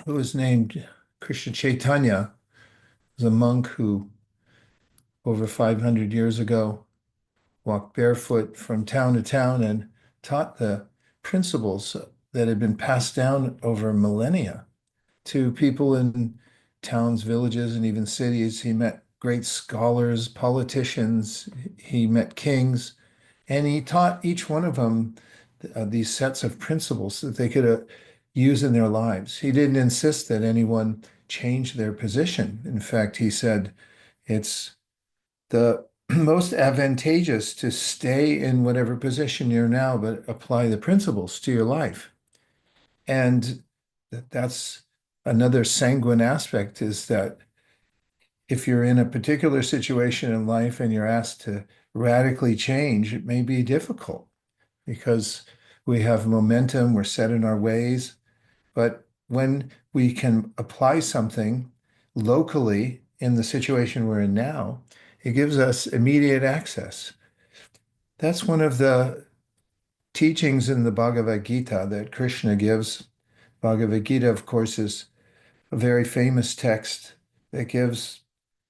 who was named Krishna Chaitanya, was a monk who, over 500 years ago, walked barefoot from town to town and taught the principles that had been passed down over millennia to people in towns, villages, and even cities. He met great scholars, politicians, he met kings, and he taught each one of them these sets of principles that they could use in their lives. He didn't insist that anyone change their position. In fact, he said it's the most advantageous to stay in whatever position you're now, but apply the principles to your life. And that's another sanguine aspect is that if you're in a particular situation in life and you're asked to radically change, it may be difficult because we have momentum, we're set in our ways. But when we can apply something locally in the situation we're in now, it gives us immediate access. That's one of the teachings in the Bhagavad Gita that Krishna gives. Bhagavad Gita, of course, is a very famous text that gives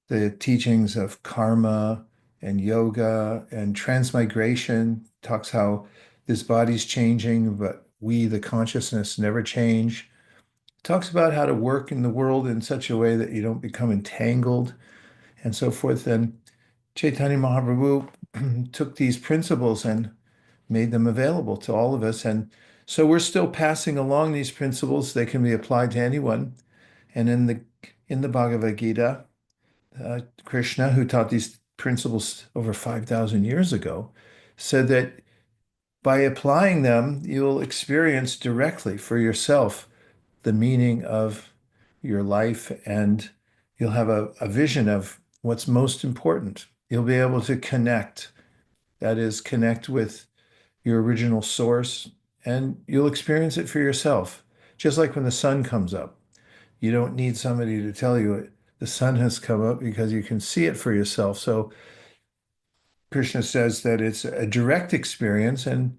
the teachings of karma and yoga and transmigration, talks how this body's changing, but we, the consciousness, never change. Talks about how to work in the world in such a way that you don't become entangled and so forth. And Chaitanya Mahaprabhu took these principles and made them available to all of us. And so we're still passing along these principles. They can be applied to anyone. And in the Bhagavad Gita, Krishna, who taught these principles over 5,000 years ago, said that by applying them, you'll experience directly for yourself the meaning of your life and you'll have a vision of what's most important. You'll be able to connect, that is, connect with your original source, and you'll experience it for yourself. Just like when the sun comes up, you don't need somebody to tell you it. The sun has come up because you can see it for yourself. So Krishna says that it's a direct experience and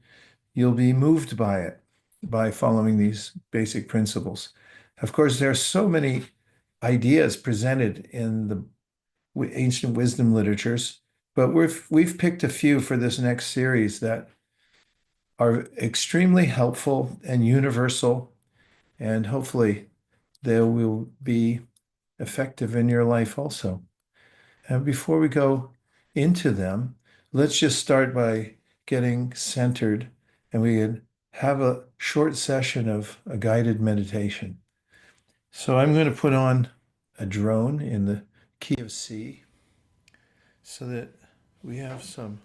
you'll be moved by it by following these basic principles. Of course, there are so many ideas presented in the ancient wisdom literatures, but we've picked a few for this next series that are extremely helpful and universal, and hopefully they will be effective in your life also. And before we go into them, let's just start by getting centered, and we can have a short session of a guided meditation. So I'm going to put on a drone in the key of C so that we have some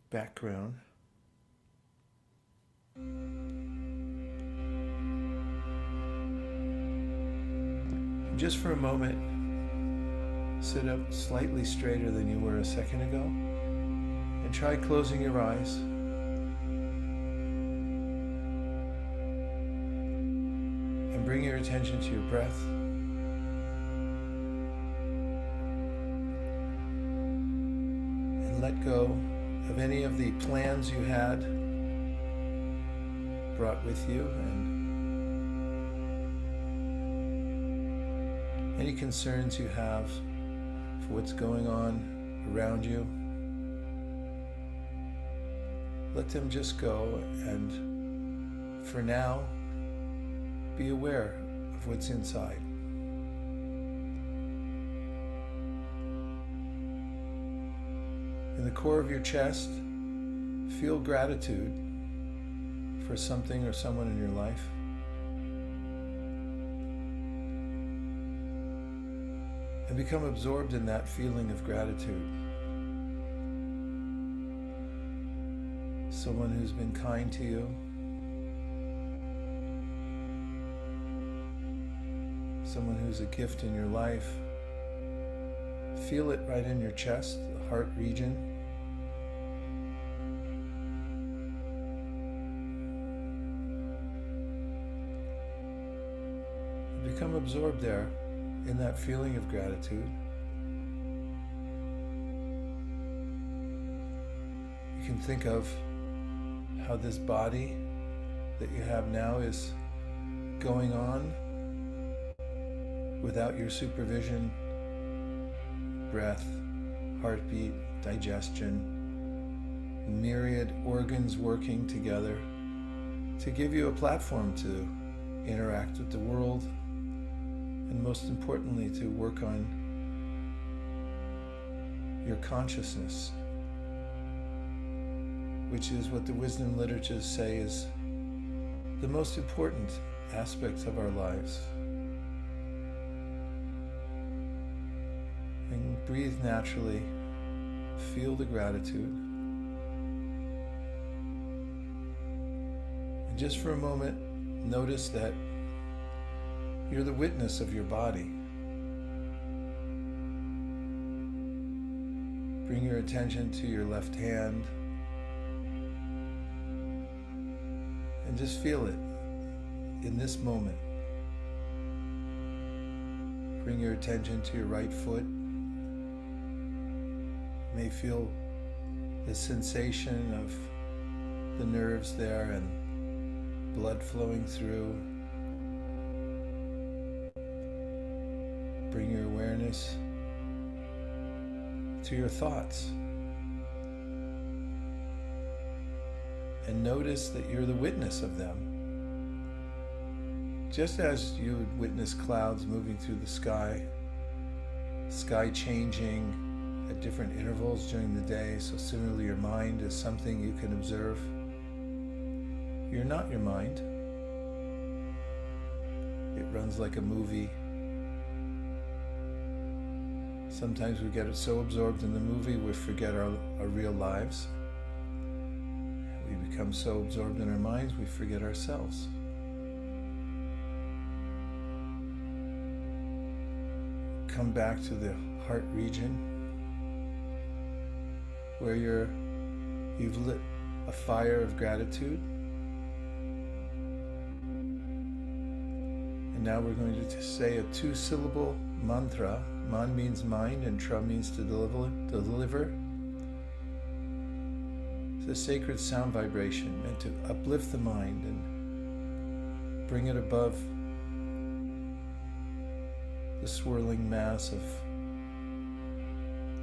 background. Just for a moment, sit up slightly straighter than you were a second ago and try closing your eyes. And bring your attention to your breath. And let go of any of the plans you had brought with you and any concerns you have for what's going on around you. Let them just go, and for now, be aware of what's inside. In the core of your chest, feel gratitude for something or someone in your life. And become absorbed in that feeling of gratitude. Someone who's been kind to you. Someone who's a gift in your life. Feel it right in your chest, the heart region. Become absorbed there in that feeling of gratitude. You can think of how this body that you have now is going on without your supervision, breath, heartbeat, digestion, myriad organs working together to give you a platform to interact with the world, and most importantly, to work on your consciousness, which is what the wisdom literatures say is the most important aspect of our lives. And breathe naturally, feel the gratitude. And just for a moment, notice that you're the witness of your body. Bring your attention to your left hand and just feel it in this moment. Bring your attention to your right foot. You may feel the sensation of the nerves there and blood flowing through. Bring your awareness to your thoughts and notice that you're the witness of them. Just as you would witness clouds moving through the sky changing at different intervals during the day, so similarly your mind is something you can observe. You're not your mind. It runs like a movie. Sometimes we get so absorbed in the movie we forget our real lives. We become so absorbed in our minds we forget ourselves. Come back to the heart region where you've lit a fire of gratitude. And now we're going to say a 2-syllable mantra. Man means mind and tra means to deliver. It's a sacred sound vibration meant to uplift the mind and bring it above the swirling mass of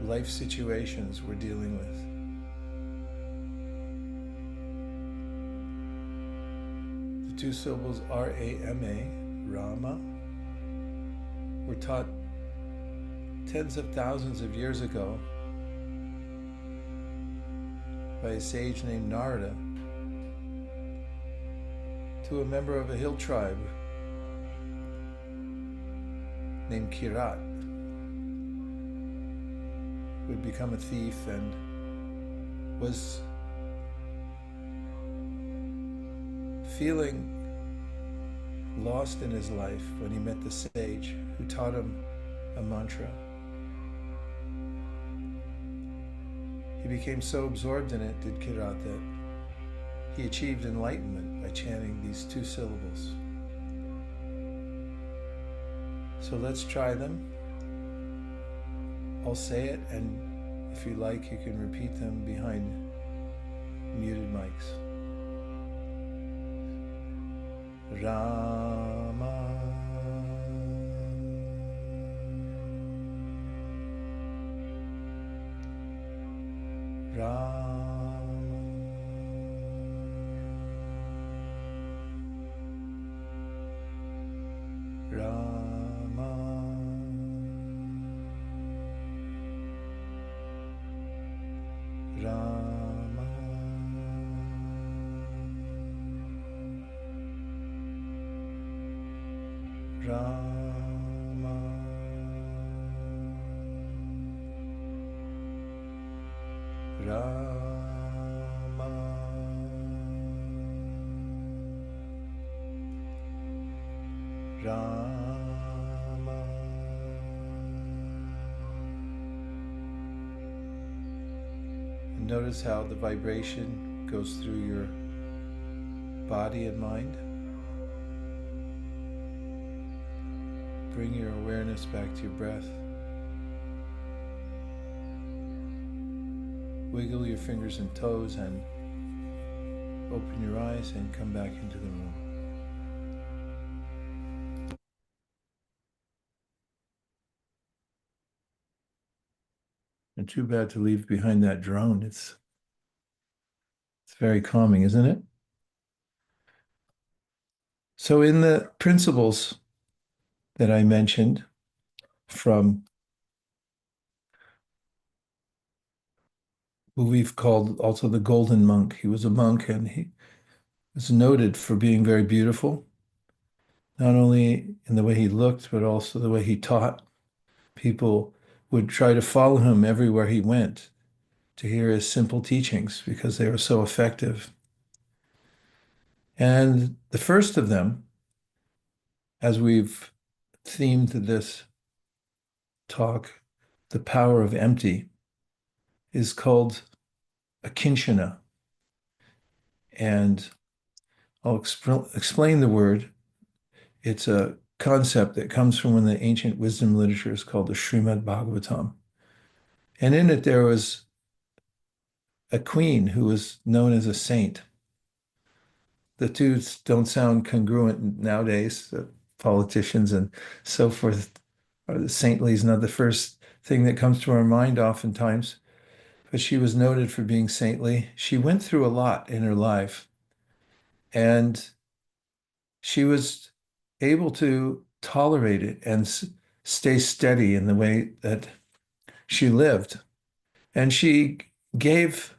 life situations we're dealing with. The 2 syllables R-A-M-A, Rama, were taught tens of thousands of years ago by a sage named Narada to a member of a hill tribe named Kirat, who had become a thief and was feeling lost in his life when he met the sage who taught him a mantra. He became so absorbed in it, did Kirat, that he achieved enlightenment by chanting these 2 syllables. So let's try them. I'll say it, and if you like, you can repeat them behind muted mics. Rama, Rama, Rama, Rama, Rama, Rama, Rama. And notice how the vibration goes through your body and mind. Bring your awareness back to your breath. Wiggle your fingers and toes and open your eyes and come back into the room. And too bad to leave behind that drone. It's very calming, isn't it? So in the principles that I mentioned from who we've called also the Golden Monk, he was a monk and he was noted for being very beautiful, not only in the way he looked, but also the way he taught. People would try to follow him everywhere he went to hear his simple teachings because they were so effective. And the first of them, as we've themed this talk, The Power of Empty, is called a kinshana. And I'll explain the word. It's a concept that comes from one of the ancient wisdom literatures called the Srimad Bhagavatam. And in it, there was a queen who was known as a saint. The two don't sound congruent nowadays. Politicians and so forth are the saintly is not the first thing that comes to our mind oftentimes, but she was noted for being saintly. She went through a lot in her life, and she was able to tolerate it and stay steady in the way that she lived. And she gave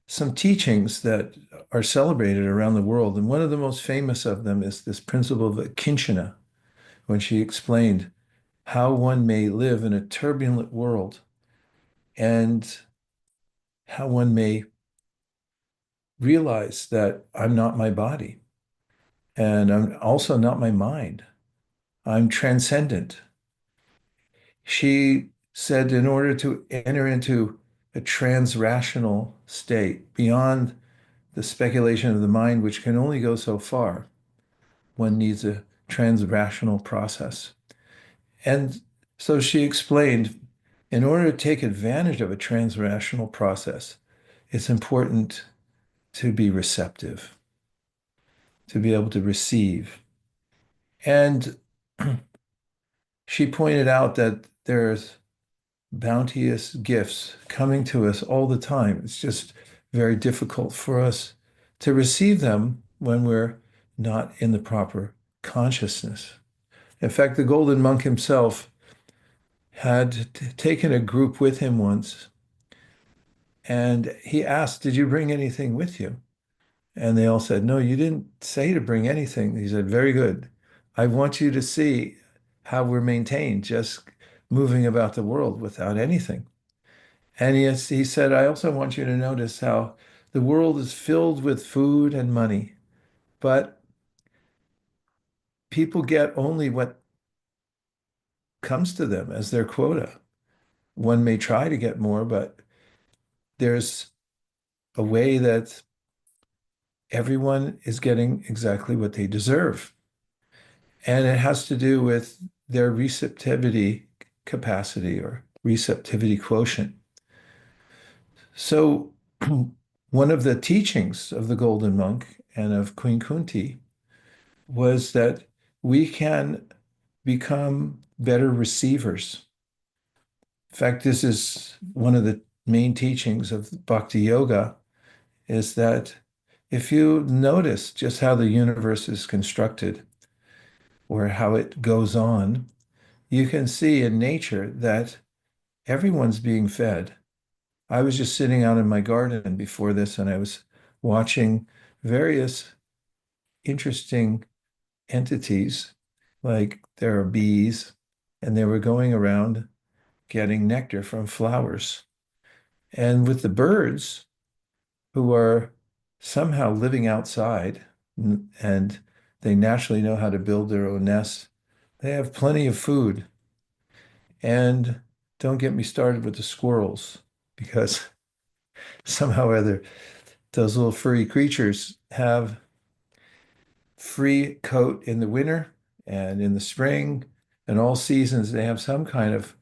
some teachings that are celebrated around the world. And one of the most famous of them is this principle of kinshana, when she explained how one may live in a turbulent world and how one may realize that I'm not my body and I'm also not my mind. I'm transcendent. She said in order to enter into a trans-rational state beyond the speculation of the mind, which can only go so far, one needs a trans-rational process. And so she explained, in order to take advantage of a trans-rational process, it's important to be receptive, to be able to receive. And she pointed out that there's bounteous gifts coming to us all the time. It's just very difficult for us to receive them when we're not in the proper consciousness. In fact, the Golden Monk himself had taken a group with him once, and he asked, "Did you bring anything with you?" And they all said, "No, you didn't say to bring anything." He said, "Very good. I want you to see how we're maintained, just moving about the world without anything." And he said, "I also want you to notice how the world is filled with food and money, but people get only what comes to them as their quota. One may try to get more, but there's a way that everyone is getting exactly what they deserve. And it has to do with their receptivity capacity or receptivity quotient." So one of the teachings of the Golden Monk and of Queen Kunti was that we can become better receivers. In fact, this is one of the main teachings of Bhakti Yoga, is that if you notice just how the universe is constructed or how it goes on, you can see in nature that everyone's being fed. I was just sitting out in my garden before this and I was watching various interesting entities, like there are bees, and they were going around getting nectar from flowers. And with the birds, who are somehow living outside and they naturally know how to build their own nests, they have plenty of food. And don't get me started with the squirrels, because somehow or other, those little furry creatures have free coat in the winter and in the spring and all seasons. They have some kind of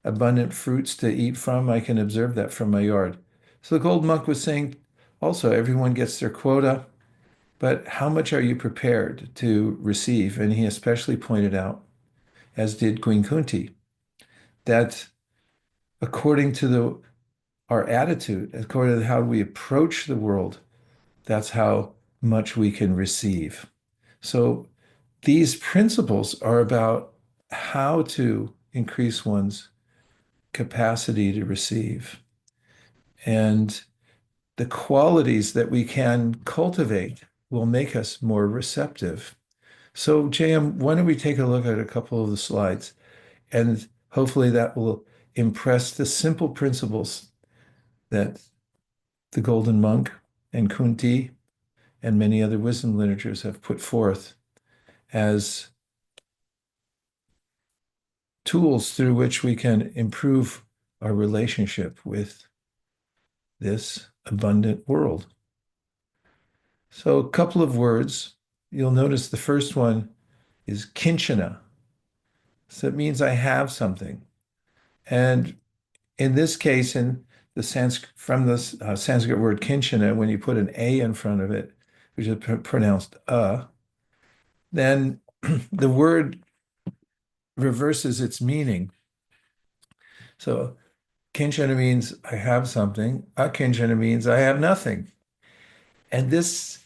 abundant fruits to eat from. I can observe that from my yard. So the Gold Monk was saying also everyone gets their quota, but how much are you prepared to receive? And he especially pointed out, as did Queen Kunti, that according to our attitude, according to how we approach the world, that's how much we can receive. So these principles are about how to increase one's capacity to receive and the qualities that we can cultivate will make us more receptive. So, JM, why don't we take a look at a couple of the slides and hopefully that will impress the simple principles that the Golden Monk and Kunti and many other wisdom literatures have put forth as tools through which we can improve our relationship with this abundant world. So, a couple of words. You'll notice the first one is kinchana. So it means I have something. And in this case, in the from the Sanskrit word kinchana, when you put an A in front of it, which is pronounced then the word reverses its meaning. So kinchana means I have something. Akinchana means I have nothing. And this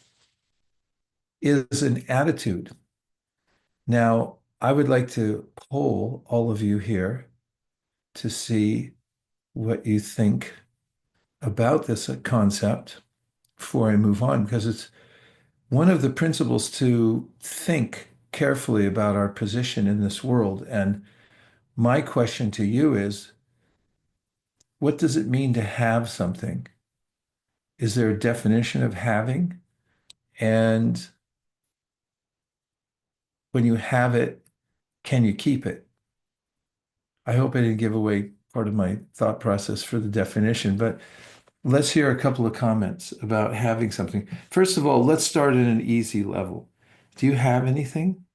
is an attitude. Now, I would like to poll all of you here to see what you think about this concept before I move on, because it's one of the principles to think carefully about our position in this world. And my question to you is, what does it mean to have something? Is there a definition of having? And when you have it, can you keep it? I hope I didn't give away part of my thought process for the definition, but let's hear a couple of comments about having something. First of all, let's start at an easy level. Do you have anything?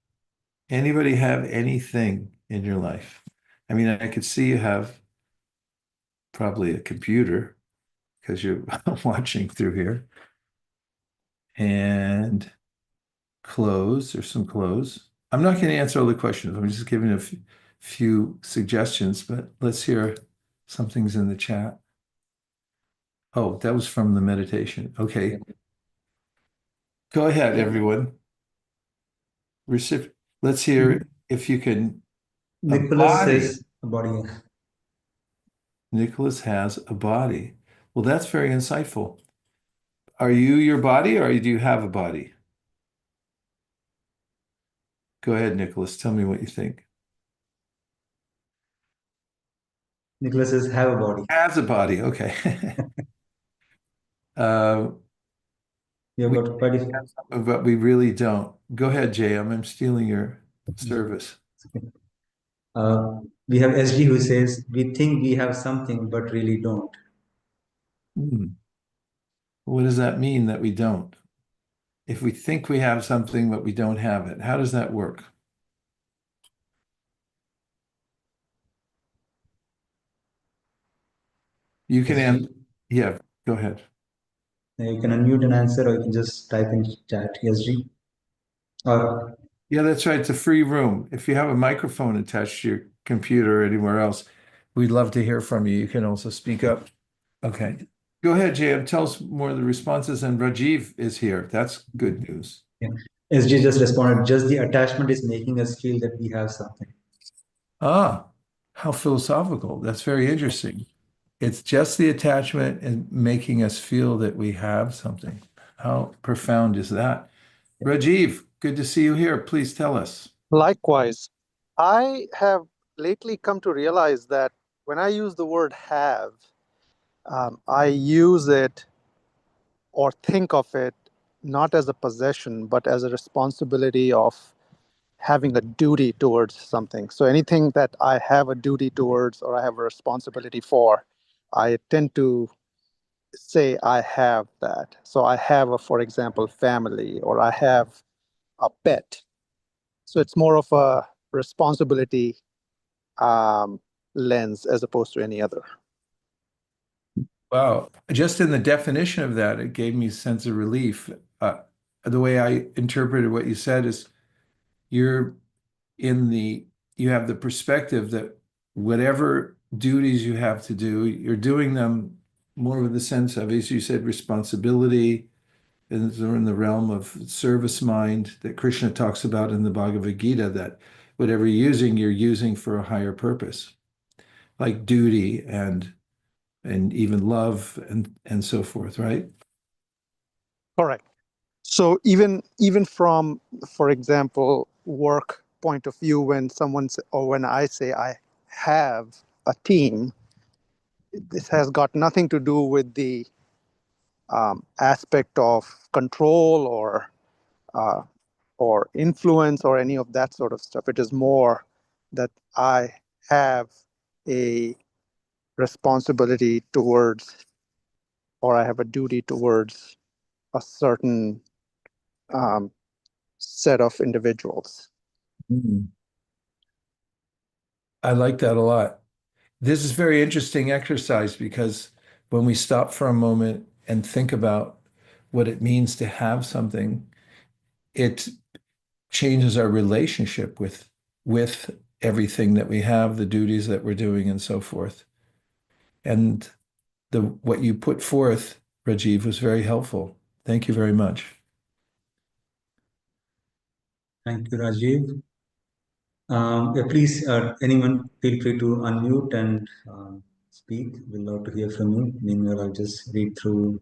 Anybody have anything in your life? I mean, I could see you have probably a computer because you're watching through here and clothes. There's some clothes. I'm not going to answer all the questions. I'm just giving a few suggestions, but let's hear some things in the chat. Oh, that was from the meditation. Okay. Go ahead, everyone. Let's hear if you can. A Nicholas body. says body. Nicholas has a body. Well, that's very insightful. Are you your body or do you have a body? Go ahead, Nicholas. Tell me what you think. Nicholas says have a body. Has a body. Okay. uh, We have we, got quite a but we really don't. Go ahead, Jay. I'm stealing your service. we have SG who says we think we have something but really don't. Hmm. What does that mean that we don't? If we think we have something but we don't have it, how does that work? You can answer. SG, Yeah, go ahead. you can unmute and answer, or you can just type in chat SG. Or Yeah, that's right. It's a free room. If you have a microphone attached to your computer or anywhere else, we'd love to hear from you. You can also speak up. Okay. Go ahead, JM. Tell us more of the responses. And Rajiv is here. That's good news. yeah. SG just responded, just the attachment is making us feel that we have something. Ah, how philosophical. That's very interesting. It's just the attachment and making us feel that we have something. How profound is that? Rajiv, good to see you here. Please tell us. Likewise, I have lately come to realize that when I use the word have, I use it or think of it not as a possession, but as a responsibility of having a duty towards something. So anything that I have a duty towards or I have a responsibility for, I tend to say I have that. So I have a, for example, family, or I have a pet. So it's more of a responsibility um, lens as opposed to any other. Wow. Just in the definition of that, it gave me a sense of relief. The way I interpreted what you said is you're in the, you have the perspective that whatever duties you have to do. You're doing them more with the sense of, as you said, responsibility, and they're in the realm of service mind that Krishna talks about in the Bhagavad Gita, that whatever you're using for a higher purpose, like duty and even love and so forth, right? Correct. So even from, for example, work point of view, when or when I say I have a team, this has got nothing to do with the aspect of control uh, or influence or any of that sort of stuff. It is more that I have a responsibility towards, or I have a duty towards a certain um, set of individuals. Mhm. I like that a lot. This is very interesting exercise because when we stop for a moment and think about what it means to have something, it changes our relationship with everything that we have, the duties that we're doing, and so forth. And the what you put forth, Rajiv, was very helpful. Thank you very much. Thank you, Rajiv. Yeah, please, anyone, feel free to unmute and speak. We'd love to hear from you. Meanwhile, I'll just read through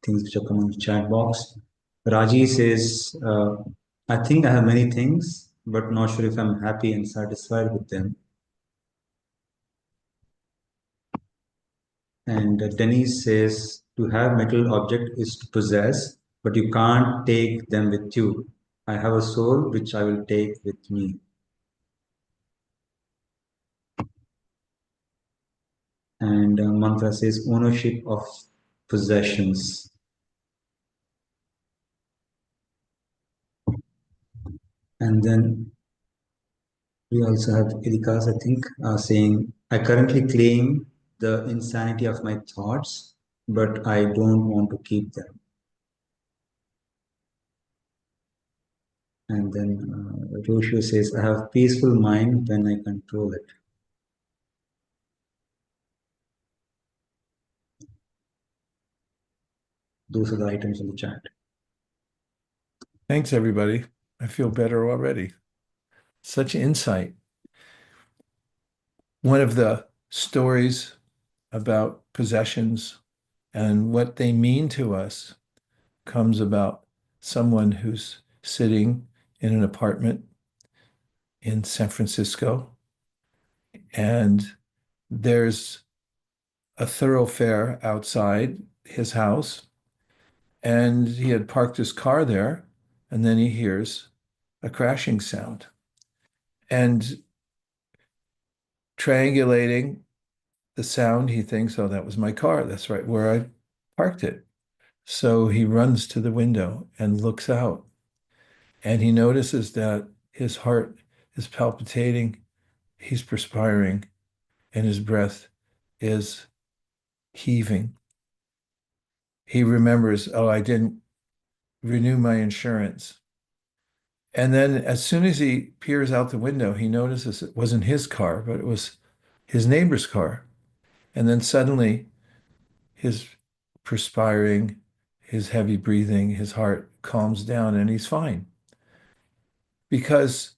things which have come in the chat box. Raji says, I think I have many things, but not sure if I'm happy and satisfied with them. And Denise says, to have material object is to possess, but you can't take them with you. I have a soul which I will take with me. And Mantra says, ownership of possessions. And then we also have Ilikas, I think, saying, I currently claim the insanity of my thoughts, but I don't want to keep them. And then Roshu says, I have peaceful mind when I control it. Those are the items in the chat. Thanks, everybody. I feel better already. Such insight. One of the stories about possessions and what they mean to us comes about someone who's sitting in an apartment in San Francisco, and there's a thoroughfare outside his house, and he had parked his car there, and then he hears a crashing sound. And triangulating the sound, he thinks, oh, that was my car. That's right where I parked it. So he runs to the window and looks out, and he notices that his heart is palpitating, he's perspiring, and his breath is heaving. He remembers, oh, I didn't renew my insurance. And then as soon as he peers out the window, he notices it wasn't his car, but it was his neighbor's car. And then suddenly his perspiring, his heavy breathing, his heart calms down and he's fine because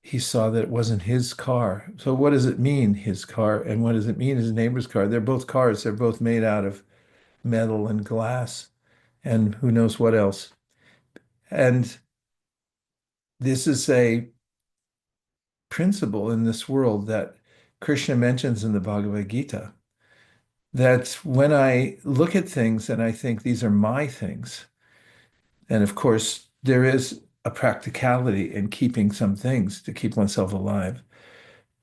he saw that it wasn't his car. So what does it mean, his car? And what does it mean, his neighbor's car? They're both cars. They're both made out of metal and glass and who knows what else. And this is a principle in this world that Krishna mentions in the Bhagavad Gita, that when I look at things and I think these are my things, and of course there is a practicality in keeping some things to keep oneself alive.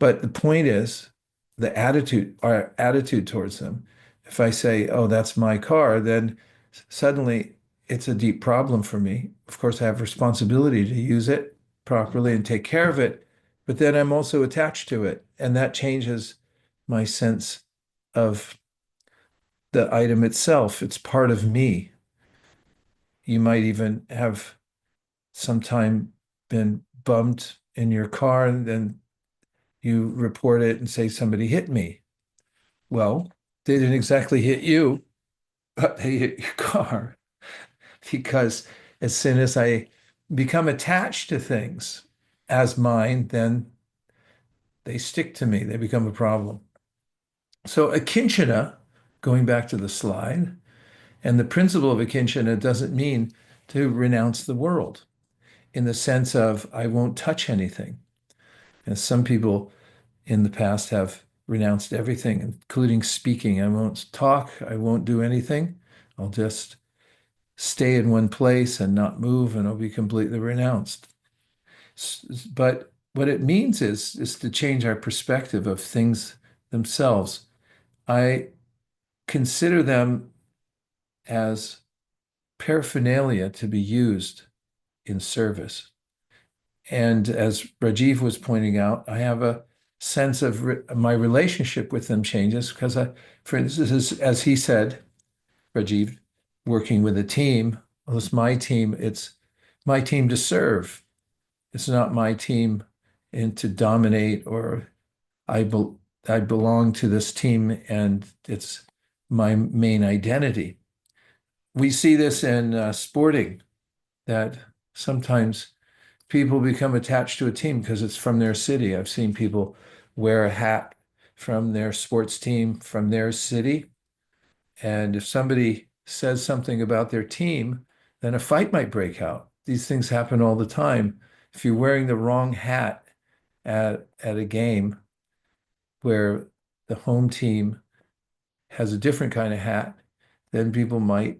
But the point is the attitude, our attitude towards them. If I say, oh, that's my car, then suddenly it's a deep problem for me. Of course, I have responsibility to use it properly and take care of it, but then I'm also attached to it. And that changes my sense of the item itself. It's part of me. You might even have sometime been bumped in your car and then you report it and say somebody hit me. Well, they didn't exactly hit you, but they hit your car because as soon as I become attached to things as mine, then they stick to me. They become a problem. So akinchana, going back to the slide, and the principle of akinchana doesn't mean to renounce the world in the sense of I won't touch anything. And some people in the past have renounced everything, including speaking. I won't talk. I won't do anything. I'll just stay in one place and not move, and I'll be completely renounced. But what it means is to change our perspective of things themselves. I consider them as paraphernalia to be used in service. And as Rajiv was pointing out, I have a sense of my relationship with them changes because for instance, as he said, Rajiv, working with a team, well, it's my team to serve. It's not my team and to dominate or I, be, I belong to this team and it's my main identity. We see this in sporting that sometimes people become attached to a team because it's from their city. I've seen people wear a hat from their sports team from their city. And if somebody says something about their team, then a fight might break out. These things happen all the time. If you're wearing the wrong hat at a game where the home team has a different kind of hat, then people might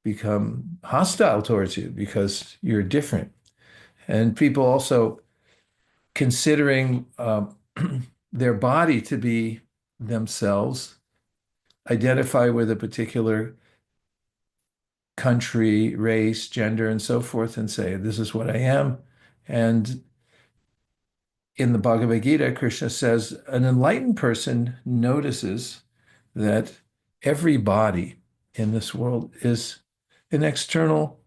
become hostile towards you because you're different. And people also considering their body to be themselves, identify with a particular country, race, gender, and so forth, and say, this is what I am. And in the Bhagavad Gita, Krishna says, an enlightened person notices that every body in this world is an external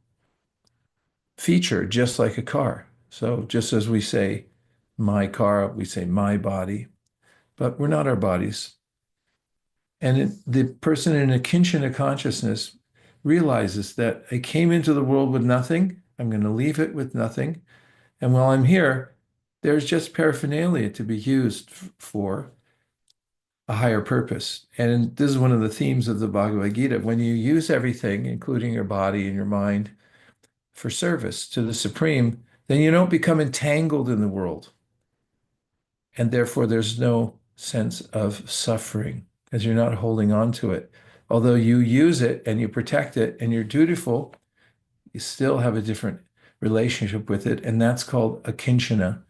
feature, just like a car. So just as we say my car, we say my body, but we're not our bodies. And the person in a kinshana consciousness realizes that I came into the world with nothing. I'm going to leave it with nothing. And while I'm here, there's just paraphernalia to be used for a higher purpose. And this is one of the themes of the Bhagavad Gita. When you use everything, including your body and your mind, for service to the Supreme, then you don't become entangled in the world. And therefore, there's no sense of suffering because you're not holding on to it. Although you use it and you protect it and you're dutiful, you still have a different relationship with it. And that's called akinchana.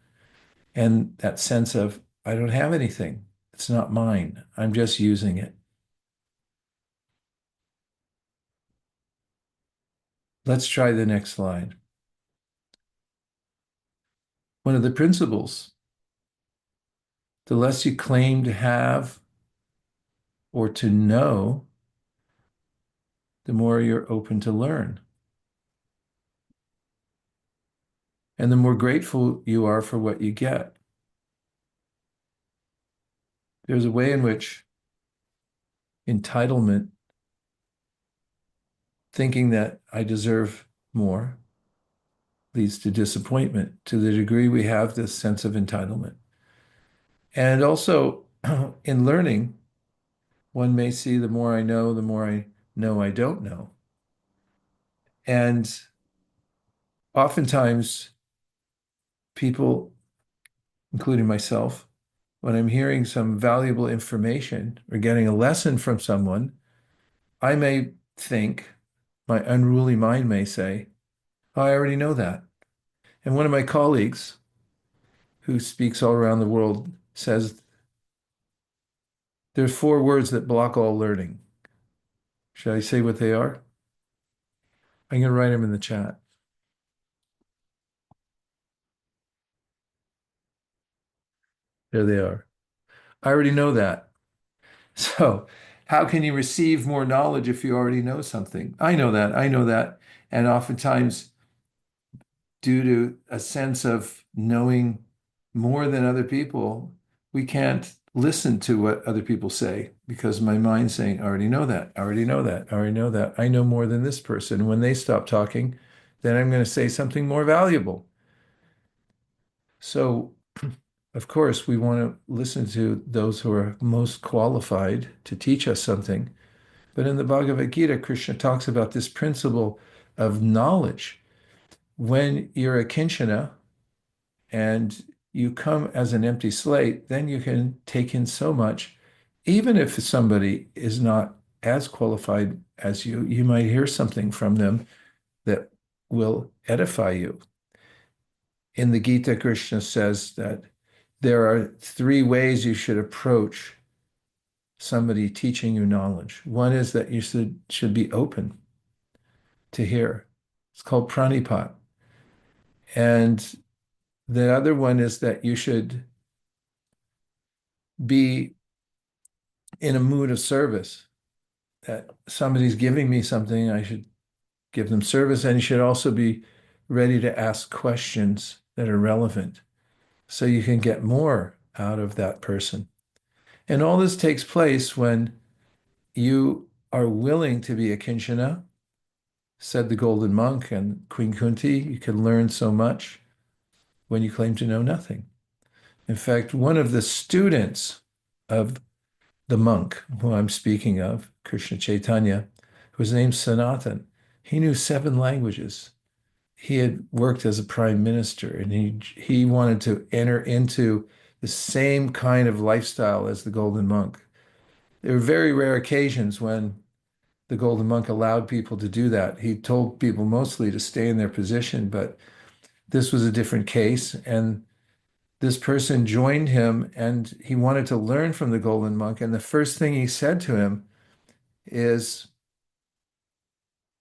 And that sense of, I don't have anything. It's not mine. I'm just using it. Let's try the next slide. One of the principles, the less you claim to have or to know, the more you're open to learn. And the more grateful you are for what you get. There's a way in which entitlement, thinking that I deserve more, leads to disappointment to the degree we have this sense of entitlement. And also in learning, one may see the more I know I don't know. And oftentimes people, including myself, when I'm hearing some valuable information or getting a lesson from someone, I may think, my unruly mind may say, oh, I already know that. And one of my colleagues who speaks all around the world says, there's 4 words that block all learning. Should I say what they are? I'm going to write them in the chat. There they are. I already know that. So how can you receive more knowledge if you already know something? I know that. I know that. And oftentimes, due to a sense of knowing more than other people, we can't listen to what other people say because my mind's saying, I already know that, I already know that, I already know that. I know more than this person. When they stop talking, then I'm going to say something more valuable. So, of course, we want to listen to those who are most qualified to teach us something. But in the Bhagavad Gita, Krishna talks about this principle of knowledge. When you're a kinshana and you come as an empty slate, then you can take in so much. Even if somebody is not as qualified as you might hear something from them that will edify you. In the Gita, Krishna says that there are three ways you should approach somebody teaching you knowledge. One is that you should be open to hear. It's called pranipat. And the other one is that you should be in a mood of service, that somebody's giving me something, I should give them service, and you should also be ready to ask questions that are relevant so you can get more out of that person. And all this takes place when you are willing to be a kinshana, said the golden monk and Queen Kunti. You can learn so much when you claim to know nothing. In fact, one of the students of the monk who I'm speaking of, Krishna Chaitanya, who was named Sanatan, he knew 7 languages. He had worked as a prime minister, and he wanted to enter into the same kind of lifestyle as the golden monk. There were very rare occasions when the golden monk allowed people to do that. He told people mostly to stay in their position, but this was a different case. And this person joined him and he wanted to learn from the golden monk. And the first thing he said to him is,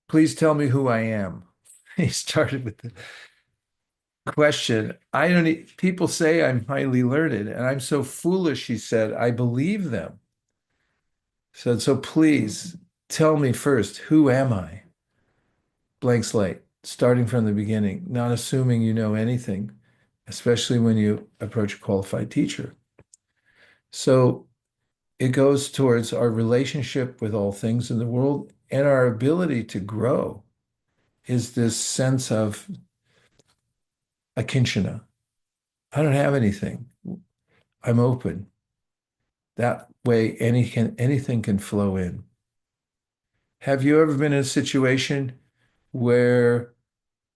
please tell me who I am. He started with the question. I don't need, people say I'm highly learned and I'm so foolish, he said, I believe them. Said, so please tell me first, who am I? Blank slate, starting from the beginning, not assuming you know anything, especially when you approach a qualified teacher. So it goes towards our relationship with all things in the world and our ability to grow is this sense of akinchana. I don't have anything. I'm open. That way anything can flow in. Have you ever been in a situation where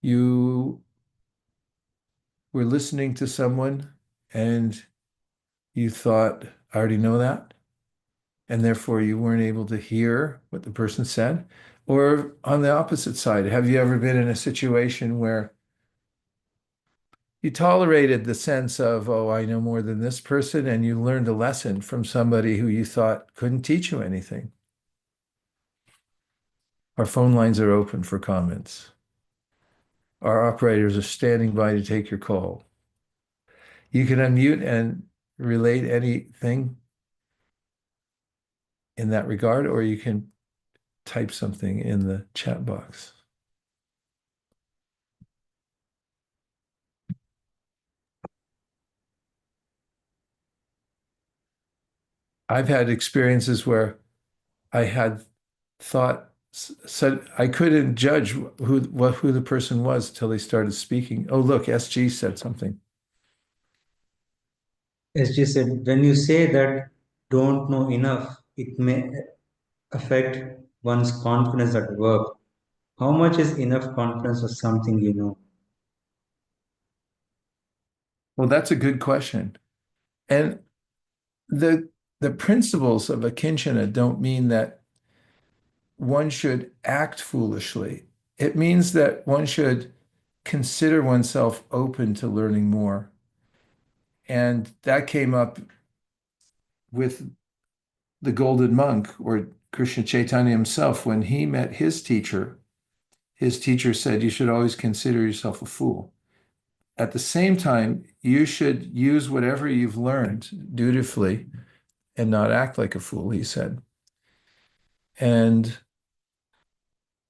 you were listening to someone and you thought, I already know that, and therefore you weren't able to hear what the person said? Or on the opposite side, have you ever been in a situation where you tolerated the sense of, oh, I know more than this person, and you learned a lesson from somebody who you thought couldn't teach you anything? Our phone lines are open for comments. Our operators are standing by to take your call. You can unmute and relate anything in that regard, or you can type something in the chat box. I've had experiences where I had thought, said I couldn't judge who the person was till they started speaking. Oh, look, SG said something. As you said, when you say that don't know enough, it may affect one's confidence at work. How much is enough confidence for something you know? Well, that's a good question. And the principles of Akinchana don't mean that one should act foolishly. It means that one should consider oneself open to learning more. And that came up with the golden monk or Krishna Chaitanya himself when he met his teacher. His teacher said, you should always consider yourself a fool. At the same time, you should use whatever you've learned dutifully and not act like a fool, he said. And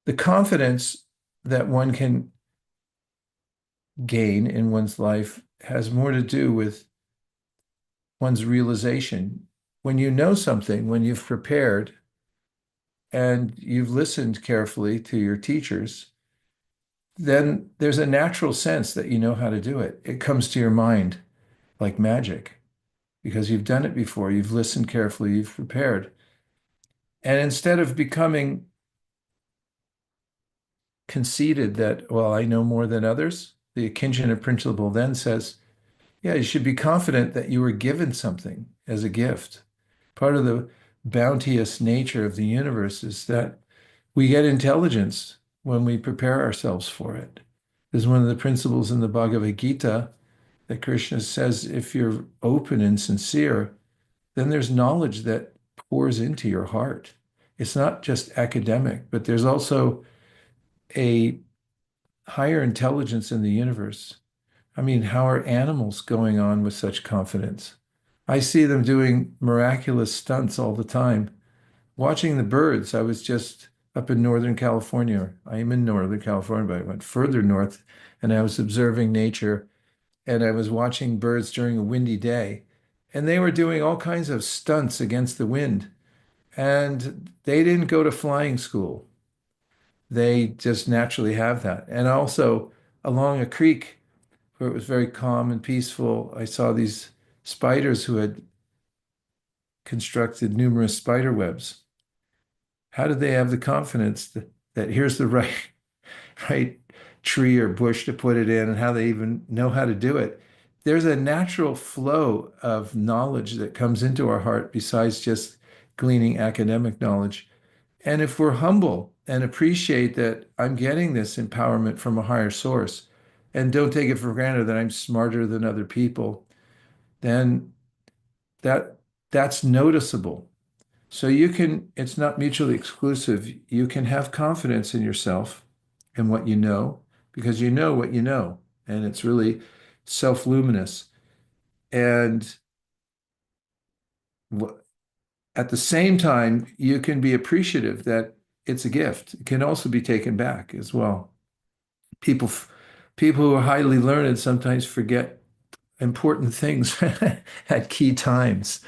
the confidence that one can gain in one's life has more to do with one's realization. When you know something, when you've prepared and you've listened carefully to your teachers, then there's a natural sense that you know how to do it. It comes to your mind like magic because you've done it before, you've listened carefully, you've prepared. And instead of becoming conceited that, well, I know more than others, the Akinchana principle then says, yeah, you should be confident that you were given something as a gift. Part of the bounteous nature of the universe is that we get intelligence when we prepare ourselves for it. This is one of the principles in the Bhagavad Gita that Krishna says if you're open and sincere, then there's knowledge that pours into your heart. It's not just academic, but there's also a higher intelligence in the universe. I mean, how are animals going on with such confidence? I see them doing miraculous stunts all the time. Watching the birds, I was just up in Northern California. I am in Northern California, but I went further north and I was observing nature and I was watching birds during a windy day. And they were doing all kinds of stunts against the wind. And they didn't go to flying school. They just naturally have that. And also along a creek where it was very calm and peaceful, I saw these spiders who had constructed numerous spider webs. How did they have the confidence that here's the right tree or bush to put it in and how they even know how to do it? There's a natural flow of knowledge that comes into our heart besides just gleaning academic knowledge. And if we're humble and appreciate that I'm getting this empowerment from a higher source and don't take it for granted that I'm smarter than other people, then that that's noticeable. So you can, it's not mutually exclusive. You can have confidence in yourself and what you know because you know what you know. And it's really self-luminous. And at the same time, you can be appreciative that it's a gift. It can also be taken back as well. People, people who are highly learned sometimes forget important things at key times,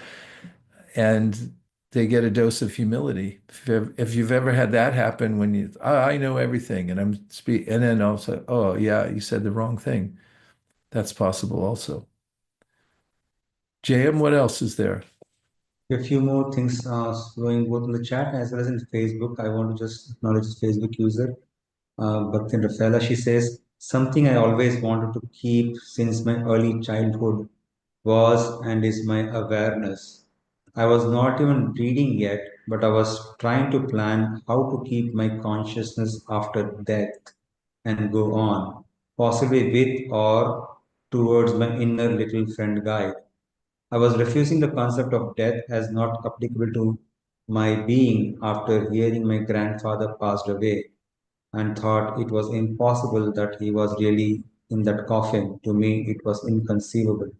and they get a dose of humility. If you've ever had that happen when you, oh, I know everything, and I'm speak, and then also, oh yeah, you said the wrong thing. That's possible also. JM, what else is there? A few more things going both in the chat as well as in Facebook. I want to just acknowledge this Facebook user, Bhaktin Rafaela. She says, something I always wanted to keep since my early childhood was and is my awareness. I was not even reading yet, but I was trying to plan how to keep my consciousness after death and go on, possibly with or towards my inner little friend guide. I was refusing the concept of death as not applicable to my being after hearing my grandfather passed away and thought it was impossible that he was really in that coffin. To me, it was inconceivable.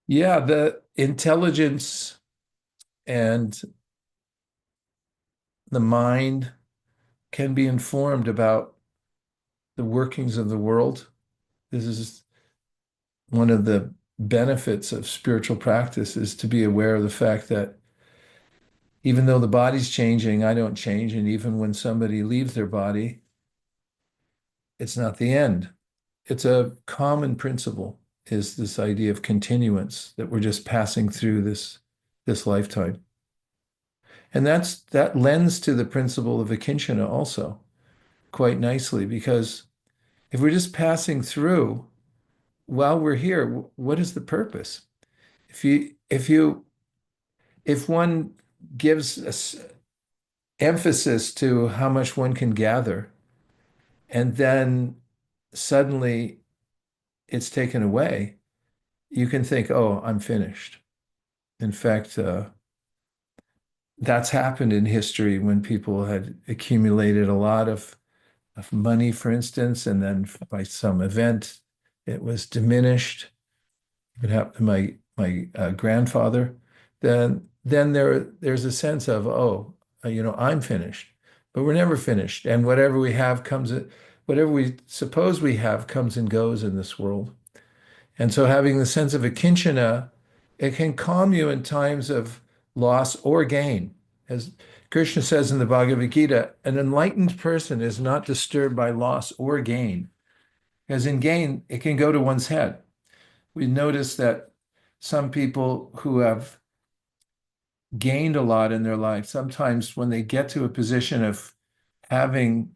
Yeah, the intelligence and the mind can be informed about the workings of the world. This is one of the benefits of spiritual practice is to be aware of the fact that even though the body's changing, I don't change. And even when somebody leaves their body, it's not the end. It's a common principle, is this idea of continuance, that we're just passing through this lifetime. And that lends to the principle of Akinchana also quite nicely, because if we're just passing through while we're here, what is the purpose? If one gives emphasis to how much one can gather, and then suddenly it's taken away, you can think, oh, I'm finished. In fact, that's happened in history when people had accumulated a lot of money, for instance, and then by some event it was diminished. It happened to my grandfather. Then there's a sense of, oh, I'm finished, but we're never finished, and whatever we suppose we have comes and goes in this world. And so having the sense of akinchana, it can calm you in times of loss or gain. As Krishna says in the Bhagavad Gita, an enlightened person is not disturbed by loss or gain. As in gain, it can go to one's head. We notice that some people who have gained a lot in their life, sometimes when they get to a position of having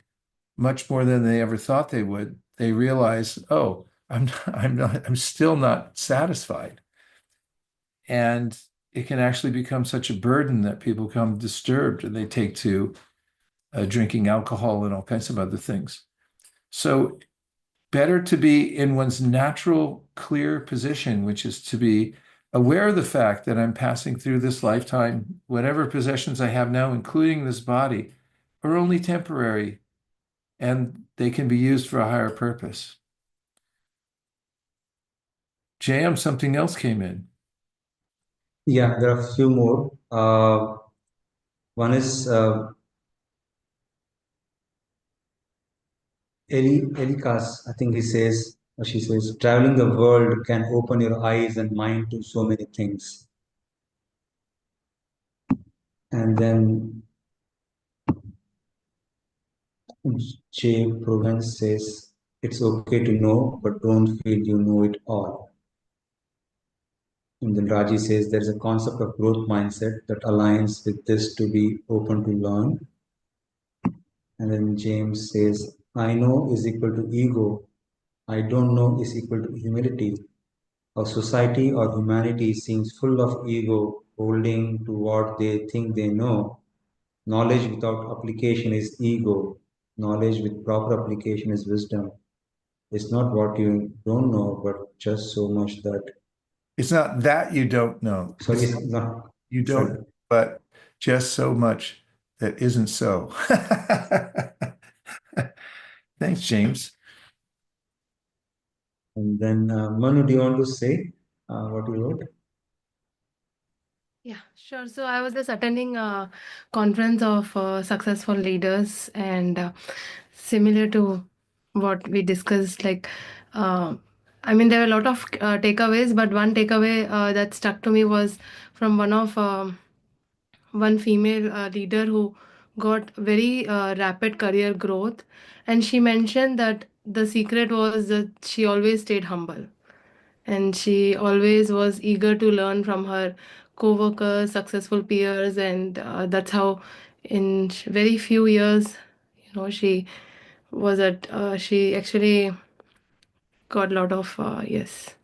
much more than they ever thought they would, they realize, oh, I'm still not satisfied. And it can actually become such a burden that people become disturbed and they take to drinking alcohol and all kinds of other things. So better to be in one's natural, clear position, which is to be aware of the fact that I'm passing through this lifetime, whatever possessions I have now, including this body, are only temporary and they can be used for a higher purpose. JM, something else came in. Yeah, there are a few more. One is Elikas, I think he says, or she says, traveling the world can open your eyes and mind to so many things. And then J. Provence says, it's okay to know, but don't feel you know it all. And then Raji says, there's a concept of growth mindset that aligns with this to be open to learn. And then James says, I know is equal to ego. I don't know is equal to humility. Our society or humanity seems full of ego, holding to what they think they know. Knowledge without application is ego. Knowledge with proper application is wisdom. It's not what you don't know, but just so much that. It's not that you don't know. Sorry, It's it's not. you don't, Sorry. but just so much that isn't so. Thanks, James. And then Manu, do you want to say what you wrote? Yeah, sure. So I was just attending a conference of successful leaders, and similar to what we discussed, like, uh, I mean, there were a lot of takeaways, but one takeaway that stuck to me was from one female leader who got very rapid career growth, and she mentioned that the secret was that she always stayed humble and she always was eager to learn from her co-workers, successful peers, and that's how in very few years, she she actually got a lot of yes.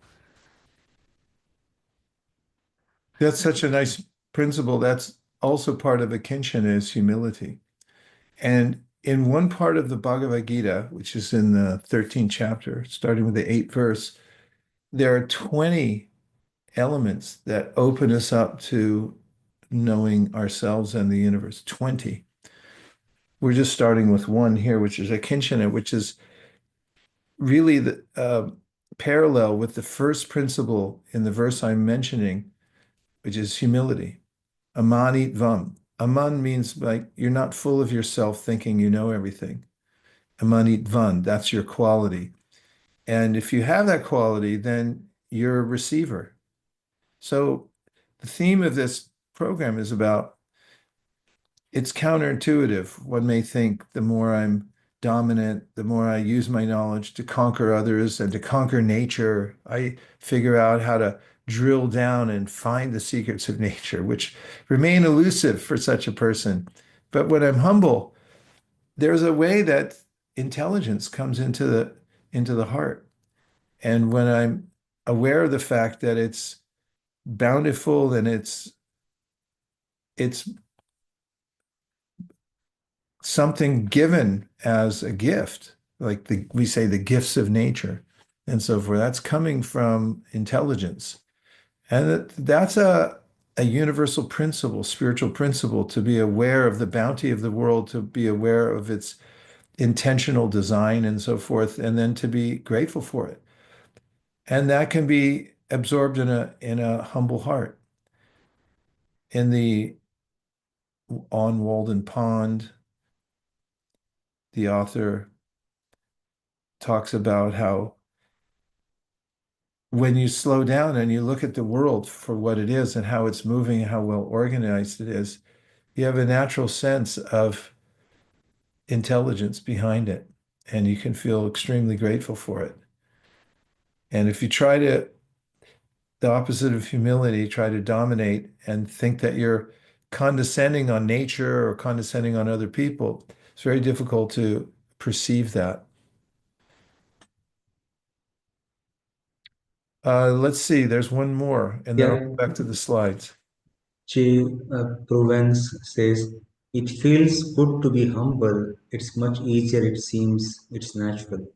That's such a nice principle. That's also part of Akincana is humility. And in one part of the Bhagavad Gita, which is in the 13th chapter, starting with the 8th verse, there are 20 elements that open us up to knowing ourselves and the universe. 20. We're just starting with one here, which is Akincana, which is really the parallel with the first principle in the verse I'm mentioning, which is humility. Amanit vam. Aman means like you're not full of yourself thinking you know everything. Amanit van, that's your quality. And if you have that quality, then you're a receiver. So the theme of this program is about it's counterintuitive. One may think the more I'm dominant, the more I use my knowledge to conquer others and to conquer nature, I figure out how to drill down and find the secrets of nature, which remain elusive for such a person. But when I'm humble, there's a way that intelligence comes into the heart. And when I'm aware of the fact that it's bountiful and it's something given as a gift, like we say the gifts of nature and so forth. That's coming from intelligence. And that's a universal principle, spiritual principle, to be aware of the bounty of the world, to be aware of its intentional design and so forth, and then to be grateful for it. And that can be absorbed in a humble heart. In the On Walden Pond, the author talks about how when you slow down and you look at the world for what it is and how it's moving, how well organized it is, you have a natural sense of intelligence behind it, and you can feel extremely grateful for it. And if you try to, the opposite of humility, try to dominate and think that you're condescending on nature or condescending on other people, it's very difficult to perceive that. Let's see, there's one more, and then I'll Yeah, go back to the slides. Provence says, it feels good to be humble. It's much easier, it seems, it's natural.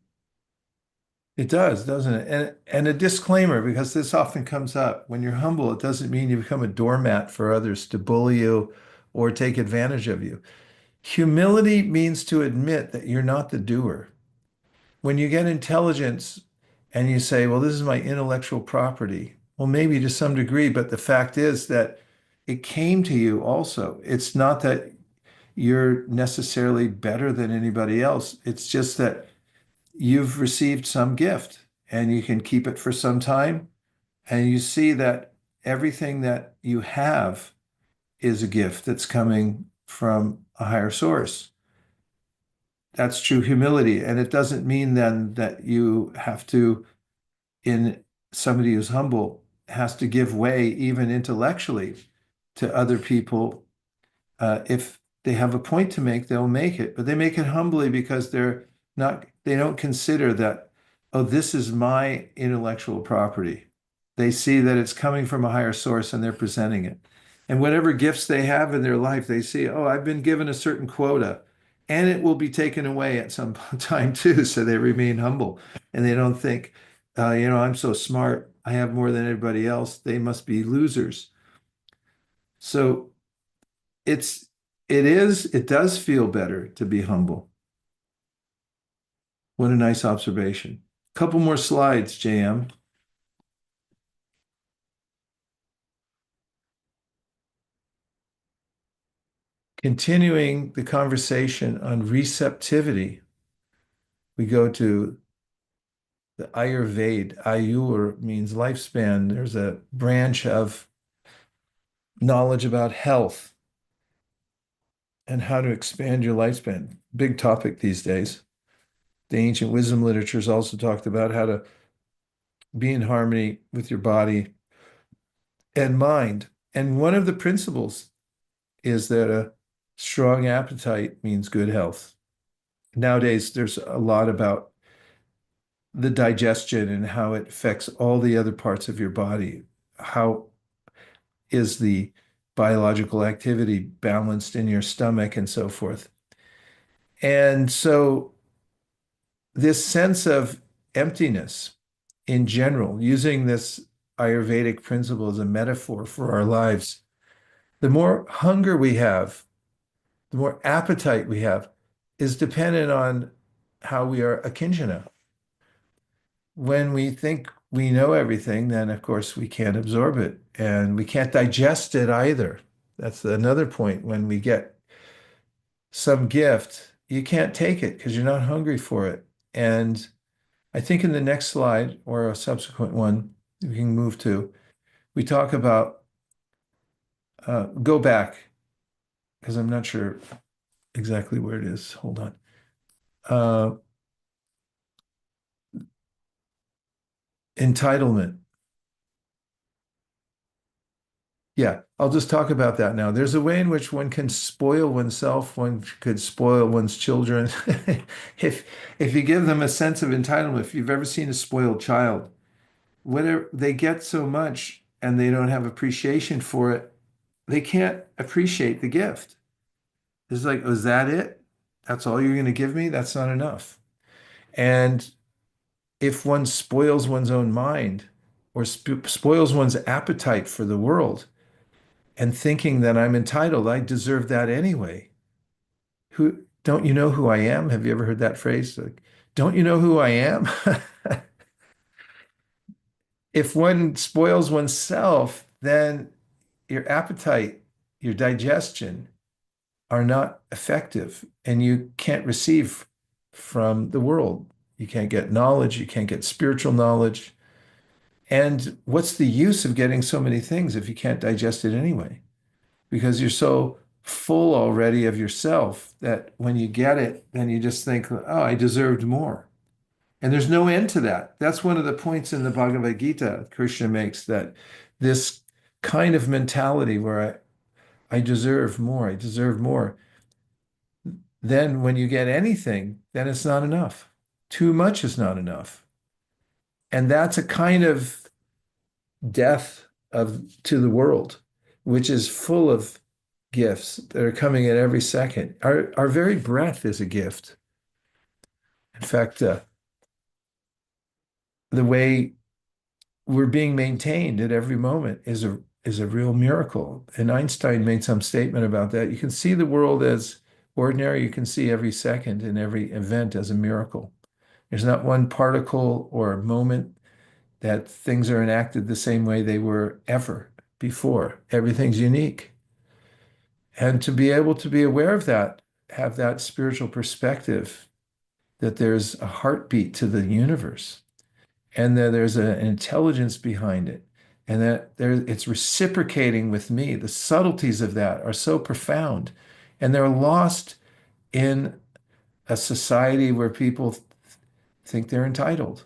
It does, doesn't it? And a disclaimer, because this often comes up. When you're humble, it doesn't mean you become a doormat for others to bully you or take advantage of you. Humility means to admit that you're not the doer. When you get intelligence and you say, well, this is my intellectual property, well, maybe to some degree, but the fact is that it came to you also. It's not that you're necessarily better than anybody else. It's just that you've received some gift and you can keep it for some time. And you see that everything that you have is a gift that's coming from a higher source. That's true humility. And it doesn't mean then that you have to, in somebody who's humble, has to give way even intellectually to other people. If they have a point to make, they'll make it, but they make it humbly because they don't consider that, oh, this is my intellectual property. They see that it's coming from a higher source and they're presenting it. And whatever gifts they have in their life, they see, oh, I've been given a certain quota and it will be taken away at some time too. So they remain humble and they don't think, I'm so smart. I have more than everybody else. They must be losers. So it's it does feel better to be humble. What a nice observation. Couple more slides, JM. Continuing the conversation on receptivity, we go to the Ayurveda. Ayur means lifespan. There's a branch of knowledge about health and how to expand your lifespan. Big topic these days. The ancient wisdom literatures also talked about how to be in harmony with your body and mind. And one of the principles is that a strong appetite means good health. Nowadays, there's a lot about the digestion and how it affects all the other parts of your body. How is the biological activity balanced in your stomach and so forth? And so, this sense of emptiness in general, using this Ayurvedic principle as a metaphor for our lives, the more hunger we have, the more appetite we have, is dependent on how we are akinchana. When we think we know everything, then of course we can't absorb it and we can't digest it either. That's another point. When we get some gift, you can't take it because you're not hungry for it. And I think in the next slide or a subsequent one, we can move to, we talk about, go back because I'm not sure exactly where it is. Hold on. Entitlement. Yeah, I'll just talk about that now. There's a way in which one can spoil oneself, one could spoil one's children. If if you give them a sense of entitlement, if you've ever seen a spoiled child, whatever they get so much and they don't have appreciation for it, they can't appreciate the gift. It's like, oh, is that it? That's all you're going to give me? That's not enough. And if one spoils one's own mind or spoils one's appetite for the world and thinking that I'm entitled, I deserve that anyway. Who don't you know who I am? Have you ever heard that phrase? Like, don't you know who I am? If one spoils oneself, then your appetite, your digestion are not effective and you can't receive from the world. You can't get knowledge, you can't get spiritual knowledge. And what's the use of getting so many things if you can't digest it anyway? Because you're so full already of yourself that when you get it, then you just think, oh, I deserved more. And there's no end to that. That's one of the points in the Bhagavad Gita Krishna makes, that this kind of mentality where I deserve more, I deserve more. Then when you get anything, then it's not enough. Too much is not enough. And that's a kind of death to the world, which is full of gifts that are coming at every second. Our very breath is a gift. In fact, the way we're being maintained at every moment is a real miracle. And Einstein made some statement about that. You can see the world as ordinary. You can see every second and every event as a miracle. There's not one particle or moment that things are enacted the same way they were ever before. Everything's unique. And to be able to be aware of that, have that spiritual perspective that there's a heartbeat to the universe and that there's an intelligence behind it and that it's reciprocating with me. The subtleties of that are so profound and they're lost in a society where people think they're entitled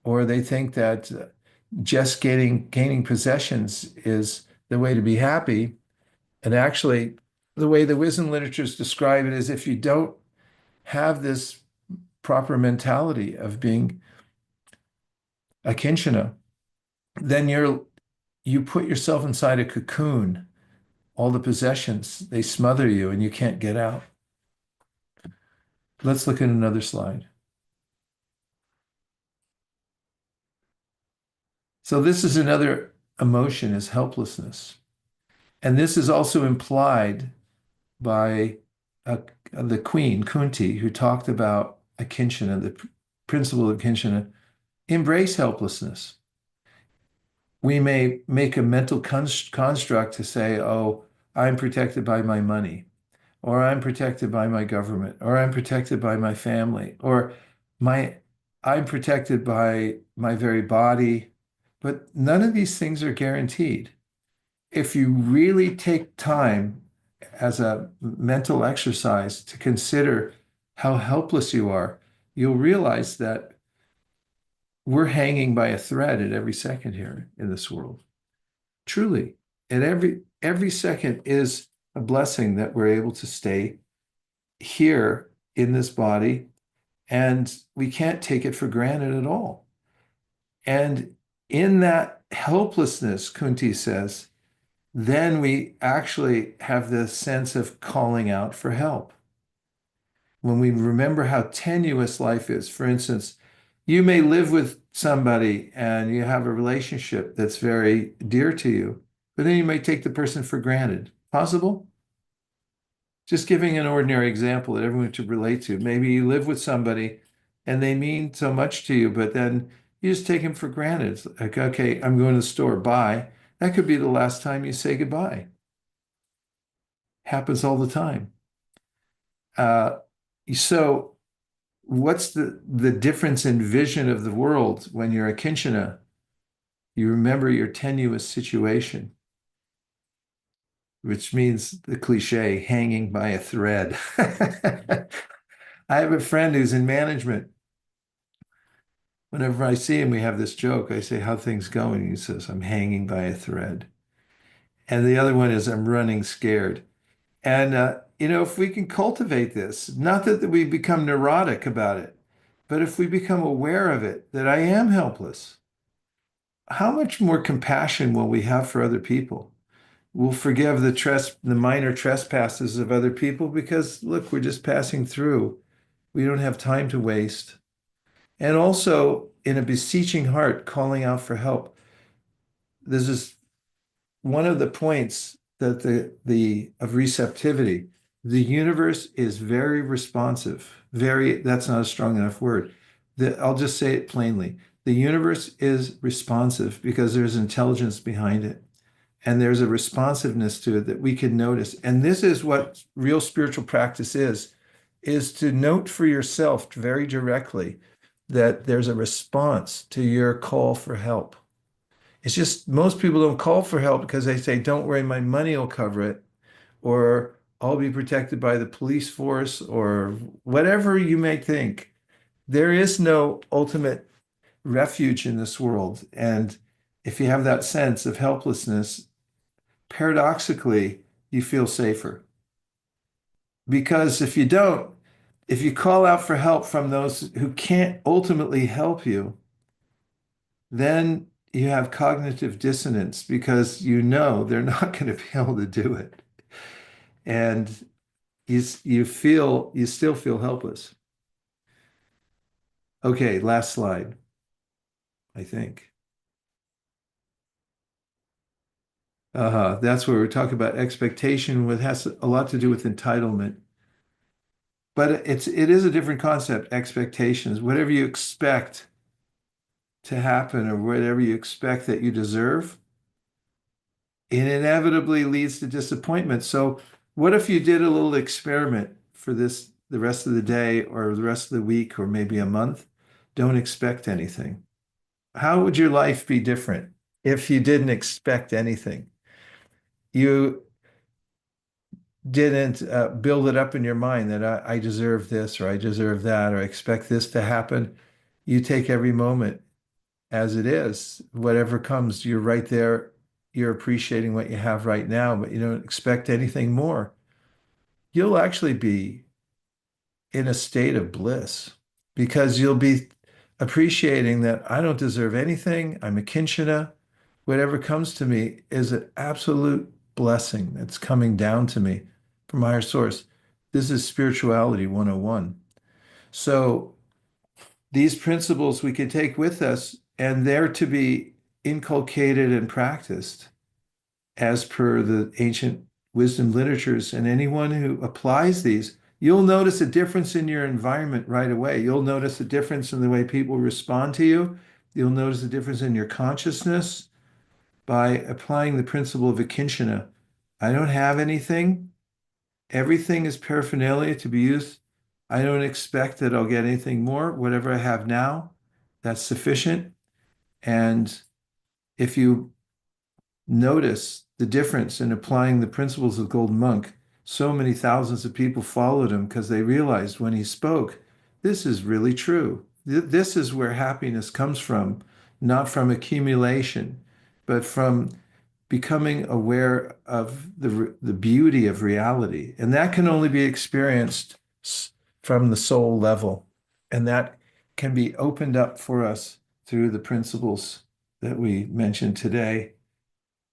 or they think that just gaining possessions is the way to be happy. And actually, the way the wisdom literatures describe it is if you don't have this proper mentality of being a kinshana, then you put yourself inside a cocoon. All the possessions, they smother you and you can't get out. Let's look at another slide. So this is another emotion, is helplessness. And this is also implied by the queen, Kunti, who talked about akinchana, the principle of akinchana. Embrace helplessness. We may make a mental construct to say, oh, I'm protected by my money, or I'm protected by my government, or I'm protected by my family, or I'm protected by my very body. But none of these things are guaranteed. If you really take time as a mental exercise to consider how helpless you are, you'll realize that we're hanging by a thread at every second here in this world. Truly, and every second is a blessing that we're able to stay here in this body, and we can't take it for granted at all. And in that helplessness, Kunti says, then we actually have this sense of calling out for help. When we remember how tenuous life is, for instance, you may live with somebody and you have a relationship that's very dear to you, but then you may take the person for granted. Possible? Just giving an ordinary example that everyone should relate to. Maybe you live with somebody and they mean so much to you, but then you just take them for granted. It's like, okay, I'm going to the store, bye. That could be the last time you say goodbye. Happens all the time. So what's the difference in vision of the world when you're a kinshana? You remember your tenuous situation, which means the cliche, hanging by a thread. I have a friend who's in management. Whenever I see him, we have this joke. I say, how things going? He says, I'm hanging by a thread. And the other one is, I'm running scared. And, if we can cultivate this, not that we become neurotic about it, but if we become aware of it, that I am helpless, how much more compassion will we have for other people? We'll forgive the minor trespasses of other people because, look, we're just passing through. We don't have time to waste. And also, in a beseeching heart, calling out for help. This is one of the points that of receptivity. The universe is very responsive. That's not a strong enough word. I'll just say it plainly. The universe is responsive because there's intelligence behind it. And there's a responsiveness to it that we can notice. And this is what real spiritual practice is to note for yourself very directly that there's a response to your call for help. It's just most people don't call for help because they say, don't worry, my money will cover it, or I'll be protected by the police force, or whatever you may think. There is no ultimate refuge in this world. And if you have that sense of helplessness, paradoxically, you feel safer. Because if you don't, if you call out for help from those who can't ultimately help you, then you have cognitive dissonance because you know they're not going to be able to do it. And you still feel helpless. Okay, last slide, I think. That's where we're talking about expectation, which has a lot to do with entitlement. But it is a different concept, expectations. Whatever you expect to happen or whatever you expect that you deserve, it inevitably leads to disappointment. So what if you did a little experiment for this the rest of the day or the rest of the week or maybe a month? Don't expect anything. How would your life be different if you didn't expect anything? You didn't build it up in your mind that I deserve this or I deserve that or I expect this to happen. You take every moment as it is. Whatever comes, you're right there. You're appreciating what you have right now, but you don't expect anything more. You'll actually be in a state of bliss because you'll be appreciating that I don't deserve anything. I'm a Kinshana. Whatever comes to me is an absolute blessing that's coming down to me from higher source. This is spirituality 101. So these principles we can take with us and they're to be inculcated and practiced as per the ancient wisdom literatures. And anyone who applies these, you'll notice a difference in your environment right away. You'll notice a difference in the way people respond to you. You'll notice a difference in your consciousness by applying the principle of Akinshana. I don't have anything. Everything is paraphernalia to be used. I don't expect that I'll get anything more. Whatever I have now, that's sufficient. And if you notice the difference in applying the principles of Golden Monk, so many thousands of people followed him because they realized when he spoke, this is really true. This is where happiness comes from, not from accumulation, but from becoming aware of the beauty of reality. And that can only be experienced from the soul level. And that can be opened up for us through the principles that we mentioned today,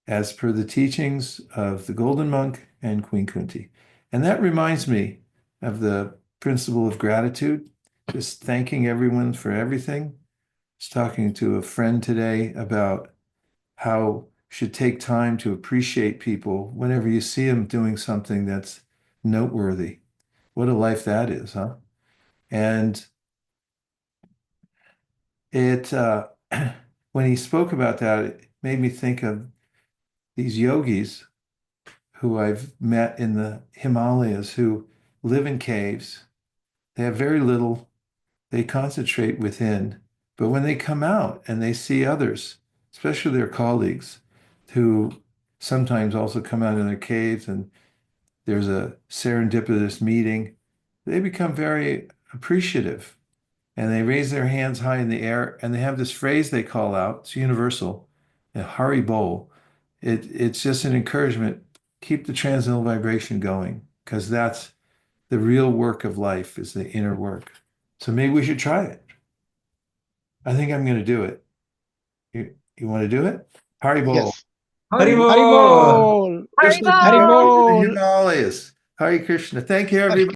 as per the teachings of the Golden Monk and Queen Kunti. And that reminds me of the principle of gratitude, just thanking everyone for everything. I was talking to a friend today about how you should take time to appreciate people whenever you see them doing something that's noteworthy. What a life that is, huh? And it when he spoke about that, it made me think of these yogis who I've met in the Himalayas who live in caves. They have very little, they concentrate within. But when they come out and they see others, especially their colleagues, who sometimes also come out in their caves and there's a serendipitous meeting, they become very appreciative and they raise their hands high in the air and they have this phrase they call out. It's universal, Hari Bol. It's just an encouragement. Keep the transcendental vibration going because that's the real work of life is the inner work. So maybe we should try it. I think I'm going to do it. You want to do it? Hari Bol. Yes. Haribol! Haribol! Krishna Haribol! Himalayas. Hare Krishna. Thank you, everybody.